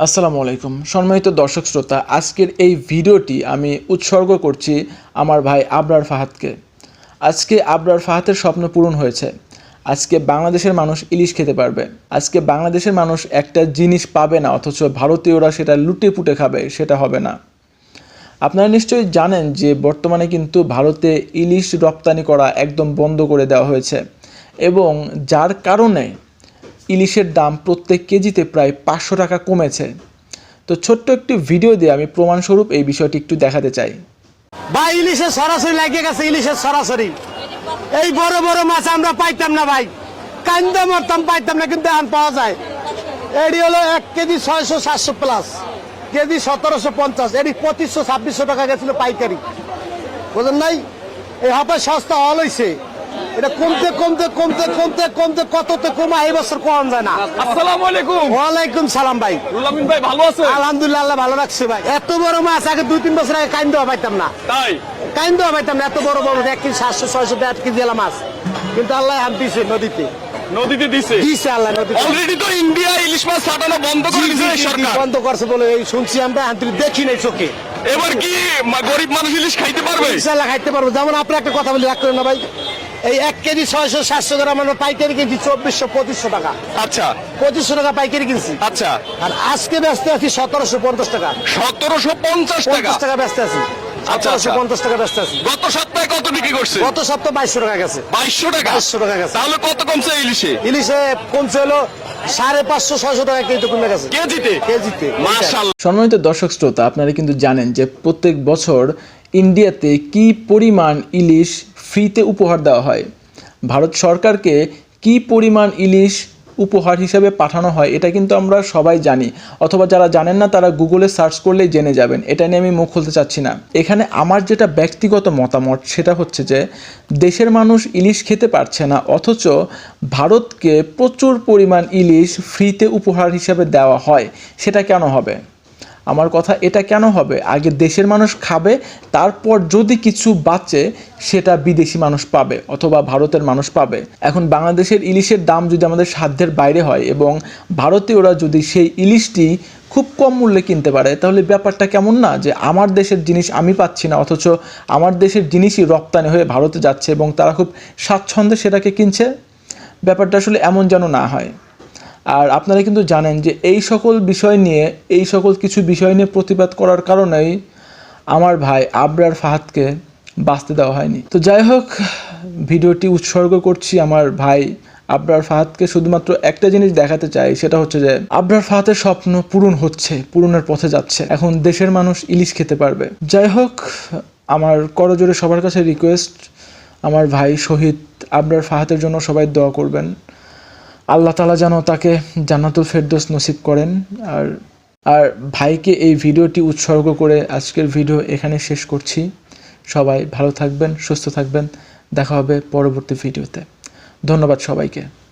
আসসালামু আলাইকুম সম্মানিত দর্শক শ্রোতা, আজকের এই ভিডিওটি আমি উৎসর্গ করছি আমার ভাই আবরার ফাহাদকে। আজকে আবরার ফাহাদের স্বপ্ন পূরণ হয়েছে। আজকে বাংলাদেশের মানুষ ইলিশ খেতে পারবে। আজকে বাংলাদেশের মানুষ একটা জিনিস পাবে না, অথচ ভারতীয়রা সেটা লুটে পুটে খাবে, সেটা হবে না। আপনারা নিশ্চয়ই জানেন যে বর্তমানে কিন্তু ভারতে ইলিশ রপ্তানি করা একদম বন্ধ করে দেওয়া হয়েছে, এবং যার কারণে ইলিশের দাম প্রত্যেক কেজিতে প্রায় 500 টাকা কমেছে। তো ছোট্ট একটি ভিডিও দিয়ে আমি প্রমাণস্বরূপ এই বিষয়টি একটু দেখাতে চাই। ভাই ইলিশের সরাসরি লাগিয়ে গেছে, ইলিশের সরাসরি এই বড় বড় মাছ আমরা পাইতাম না ভাই, কান্দা মরতাম, পাইতাম না, কিন্তু এখন পাওয়া যায়। এটি হলো 1 কেজি 600-700 প্লাস, কেজি 1750, এটি 2500-2600 টাকা গেছিল পাইকারি, বুঝলেন নাই? এই হাফে সস্তা হল হয়েছে, এটা কমতে কমতে কমতে কমতে কমতে কততে কমা এই বছর কম যায় না। আসসালামু আলাইকুম। ওয়ালাইকুম সালাম ভাই। রুলামিন ভাই ভালো আছে? আলহামদুলিল্লাহ, আল্লাহ ভালো রাখছে ভাই। এত বড় মাছ আগে 2-3 বছর আগে কাইন দেওয়া পাইতাম না, তাই কাইন দেওয়া পাইতাম না। এত বড় বড় 1 কেজি 700-600 1 কেজি এলা মাছ, কিন্তু আল্লাহ হাম দিছে, নদীতে দিছে আল্লাহ নদীতে। অলরেডি তো ইন্ডিয়া ইলিশ মাছ ছাড়ানো বন্ধ করে দিয়েছে সরকার। বন্ধ করছে বলে এই শুনছি আমরা, আন্তরিক দেখি নাই চোখে। এবার কি গরিব মানুষ ইলিশ খাইতে পারবে? ইনশাআল্লাহ খাইতে পারবো। যেমন আপনি একটা কথা বলি, রাখ করেন না ভাই, এই 1 কেজি 600-700 গ্রাম আমরা পাইকারি কিনছি 2400-2500 টাকা। আচ্ছা 2500 টাকা পাইকারি কিনছি। আচ্ছা, আর আজকে ব্যস্ত আছি 1750 টাকা, 1750 টাকা। 50 টাকা ব্যস্ত আছি, আচ্ছা, 1750 টাকা ব্যস্ত আছি। গত সপ্তাহে কত বিক্রি করছে? গত সপ্তাহে 2200 টাকা গেছে। 2200 টাকা। 2200 টাকা গেছে। তাহলে কত কমছে ইলিশে? ইলিশে কমছে হলো 550-600 টাকা কেজি কমে গেছে কেজিতে। কেজিতে। মাশাআল্লাহ। সম্মানিত দর্শক শ্রোতা, আপনারা কিন্তু জানেন যে প্রত্যেক বছর ইন্ডিয়াতে কি পরিমাণ ইলিশ ফ্রিতে উপহার দেওয়া হয়। ভারত সরকারকে কি পরিমাণ ইলিশ উপহার হিসেবে পাঠানো হয় এটা কিন্তু আমরা সবাই জানি, অথবা যারা জানেন না তারা গুগলে সার্চ করলেই জেনে যাবেন। এটা নিয়ে আমি মুখ খুলতে চাচ্ছি না। এখানে আমার যেটা ব্যক্তিগত মতামত সেটা হচ্ছে যে দেশের মানুষ ইলিশ খেতে পারছে না, অথচ ভারতকে প্রচুর পরিমাণ ইলিশ ফ্রিতে উপহার হিসেবে দেওয়া হয়। সেটা কেন হবে? আমার কথা, এটা কেন হবে? আগে দেশের মানুষ খাবে, তারপর যদি কিছু বাঁচে সেটা বিদেশি মানুষ পাবে অথবা ভারতের মানুষ পাবে। এখন বাংলাদেশের ইলিশের দাম যদি আমাদের সাধ্যের বাইরে হয় এবং ভারতীয়রা যদি সেই ইলিশটি খুব কম মূল্যে কিনতে পারে, তাহলে ব্যাপারটা কেমন না? যে আমার দেশের জিনিস আমি পাচ্ছি না, অথচ আমার দেশের জিনিসই রপ্তানি হয়ে ভারতে যাচ্ছে এবং তারা খুব স্বাচ্ছন্দ্যে সেটাকে কিনছে। ব্যাপারটা আসলে এমন যেন না হয়। আর আপনারা কিন্তু জানেন যে এই সকল বিষয় নিয়ে, এই সকল কিছু বিষয় নিয়ে প্রতিবাদ করার কারণেই আমার ভাই আবরার ফাহাদকে বাঁচতে দেওয়া হয়নি। তো যাই হোক, ভিডিওটি উৎসর্গ করছি আমার ভাই আবরার ফাহাদকে। শুধুমাত্র একটা জিনিস দেখাতে চাই, সেটা হচ্ছে যে আবরার ফাহাদের স্বপ্ন পূরণ হচ্ছে, পূরণের পথে যাচ্ছে। এখন দেশের মানুষ ইলিশ খেতে পারবে। যাই হোক, আমার করজোরে সবার কাছে রিকোয়েস্ট, আমার ভাই শহীদ আবরার ফাহাদের জন্য সবাই দোয়া করবেন। আল্লাহ তাআলা যেন তাকে জান্নাতুল ফেরদৌস নসিব করেন। আর ভাইকে এই ভিডিওটি উৎসর্গ করে আজকের ভিডিও এখানে শেষ করছি। সবাই ভালো থাকবেন, সুস্থ থাকবেন। দেখা হবে পরবর্তী ভিডিওতে। ধন্যবাদ সবাইকে।